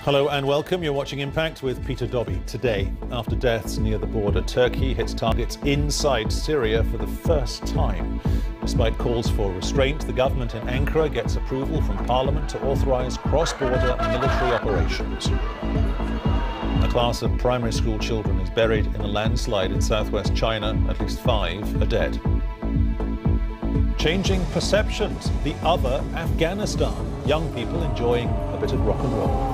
Hello and welcome. You're watching Impact with Peter Dobby. Today, after deaths near the border, Turkey hits targets inside Syria for the first time. Despite calls for restraint, the government in Ankara gets approval from Parliament to authorise cross-border military operations. A class of primary school children is buried in a landslide in southwest China. At least 5 are dead. Changing perceptions. The other Afghanistan. Young people enjoying a bit of rock and roll.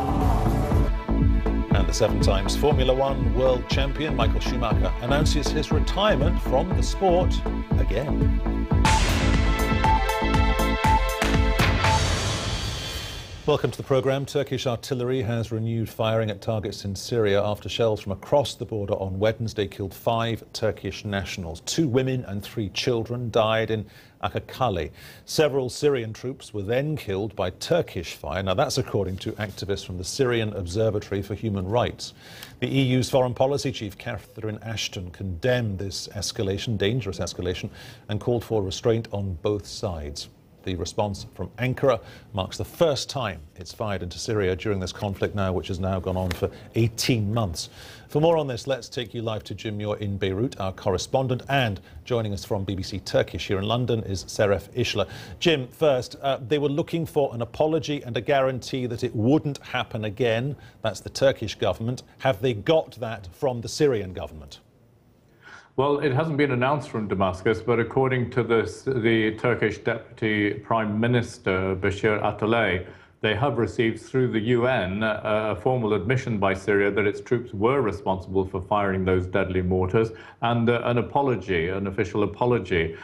And the 7-time Formula One world champion Michael Schumacher announces his retirement from the sport again. Welcome to the programme. Turkish artillery has renewed firing at targets in Syria after shells from across the border on Wednesday killed 5 Turkish nationals. 2 women and 3 children died in Akakale. Several Syrian troops were then killed by Turkish fire. Now that's according to activists from the Syrian Observatory for Human Rights. The EU's foreign policy chief, Catherine Ashton, condemned this escalation, dangerous escalation, and called for restraint on both sides. The response from Ankara marks the first time it's fired into Syria during this conflict now, which has now gone on for 18 months. For more on this, let's take you live to Muir in Beirut, our correspondent, and joining us from BBC Turkish here in London is Seref Ishla. Jim, first, they were looking for an apology and a guarantee that it wouldn't happen again. That's the Turkish government. Have they got that from the Syrian government? Well, it hasn't been announced from Damascus, but according to the Turkish Deputy Prime Minister, Bashir Atalay, they have received through the UN a formal admission by Syria that its troops were responsible for firing those deadly mortars and an apology, an official apology.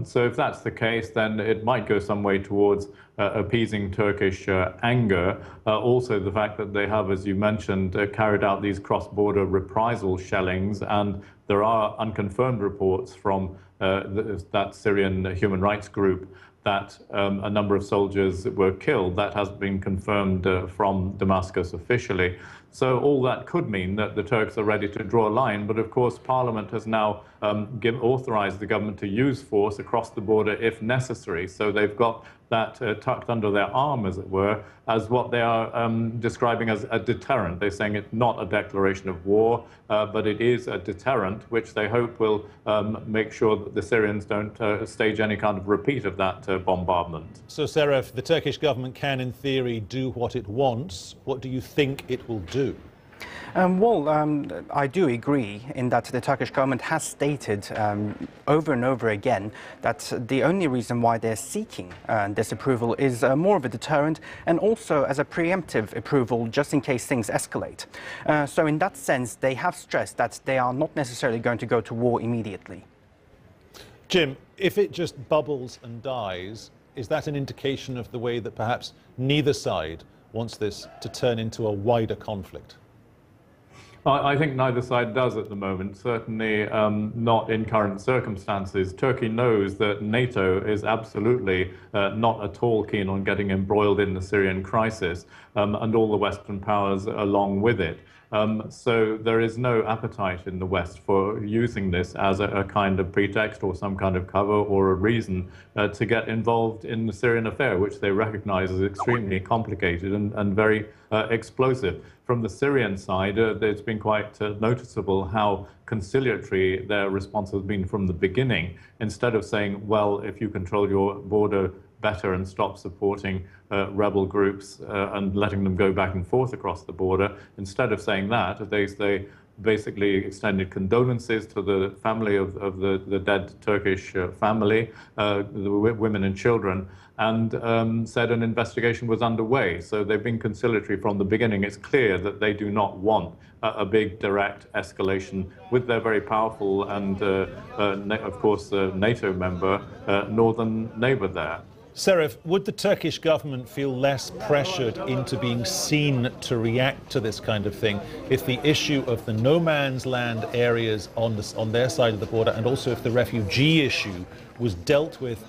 So if that's the case, then it might go some way towards appeasing Turkish anger. Also, the fact that they have, as you mentioned, carried out these cross-border reprisal shellings, and there are unconfirmed reports from that Syrian human rights group that a number of soldiers were killed. That has been confirmed from Damascus officially. So all that could mean that the Turks are ready to draw a line. But of course, Parliament has now authorized the government to use force across the border if necessary. So they've got that tucked under their arm, as it were, as what they are describing as a deterrent. They're saying it's not a declaration of war, but it is a deterrent, which they hope will make sure that the Syrians don't stage any kind of repeat of that bombardment. So, Seref, the Turkish government can, in theory, do what it wants. What do you think it will do? I do agree in that the Turkish government has stated over and over again that the only reason why they're seeking this approval is more of a deterrent and also as a preemptive approval just in case things escalate. So in that sense, they have stressed that they are not necessarily going to go to war immediately. Jim, if it just bubbles and dies, is that an indication of the way that perhaps neither side wants this to turn into a wider conflict? I think neither side does at the moment, certainly not in current circumstances. Turkey knows that NATO is absolutely not at all keen on getting embroiled in the Syrian crisis, and all the Western powers along with it. So there is no appetite in the West for using this as a kind of pretext or some kind of cover or a reason to get involved in the Syrian affair, which they recognize as extremely complicated and very explosive. From the Syrian side, it's been quite noticeable how conciliatory their response has been from the beginning. Instead of saying, well, if you control your border better and stop supporting rebel groups and letting them go back and forth across the border, instead of saying that, they basically extended condolences to the family of the dead Turkish family, the women and children, and said an investigation was underway. So they've been conciliatory from the beginning. It's clear that they do not want a big direct escalation with their very powerful and, of course, NATO member, northern neighbor there. Seref, would the Turkish government feel less pressured into being seen to react to this kind of thing if the issue of the no man's land areas on their side of the border, and also if the refugee issue was dealt with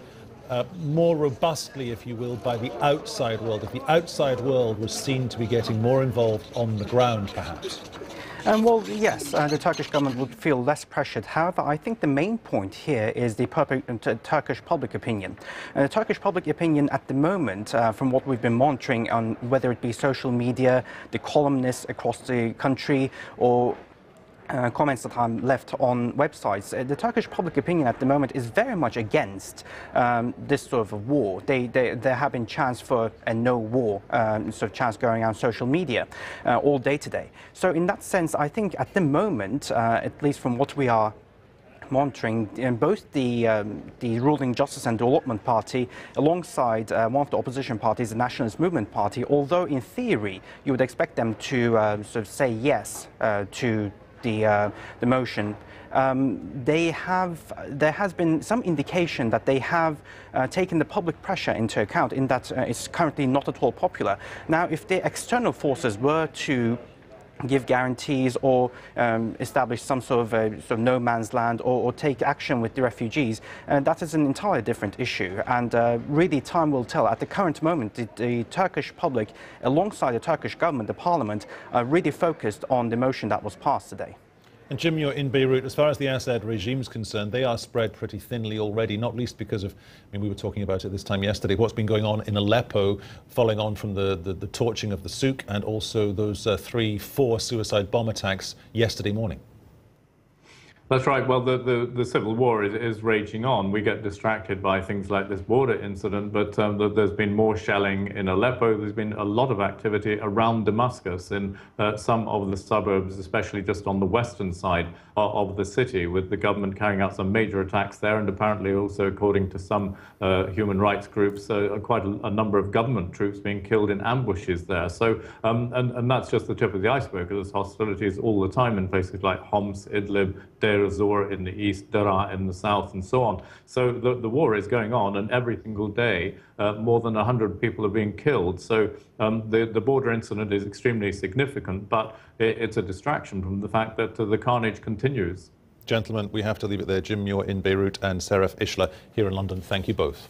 more robustly, if you will, by the outside world, if the outside world was seen to be getting more involved on the ground, perhaps? Well, yes, the Turkish government would feel less pressured. However, I think the main point here is the Turkish public opinion. The Turkish public opinion at the moment, from what we've been monitoring on whether it be social media, the columnists across the country, or comments that are left on websites, the Turkish public opinion at the moment is very much against this sort of a war. There have been chants for a no war sort of chants going on social media all day today. So in that sense, I think at the moment, at least from what we are monitoring, both the ruling Justice and Development Party alongside one of the opposition parties, the Nationalist Movement Party, although in theory you would expect them to sort of say yes to the motion, there has been some indication that they have taken the public pressure into account, in that it's currently not at all popular. Now, if the external forces were to give guarantees or establish some sort of no man's land, or take action with the refugees, that is an entirely different issue. And really, time will tell. At the current moment, the Turkish public, alongside the Turkish government, the parliament, are really focused on the motion that was passed today. And Jim, you're in Beirut. As far as the Assad regime is concerned, they are spread pretty thinly already, not least because of, I mean, we were talking about it this time yesterday, what's been going on in Aleppo, following on from the torching of the souk, and also those 3-4 suicide bomb attacks yesterday morning. That's right. Well, the civil war is raging on. We get distracted by things like this border incident, but there's been more shelling in Aleppo. There's been a lot of activity around Damascus in some of the suburbs, especially just on the western side of the city, with the government carrying out some major attacks there, and apparently also, according to some human rights groups, quite a number of government troops being killed in ambushes there. So, and that's just the tip of the iceberg. There's hostilities all the time in places like Homs, Idlib, Deir ez-Zor in the east, Daraa in the south, and so on. So the war is going on, and every single day more than 100 people are being killed. So the border incident is extremely significant, but it's a distraction from the fact that the carnage continues. Gentlemen, we have to leave it there. Jim Muir in Beirut and Seref Ishla here in London. Thank you both.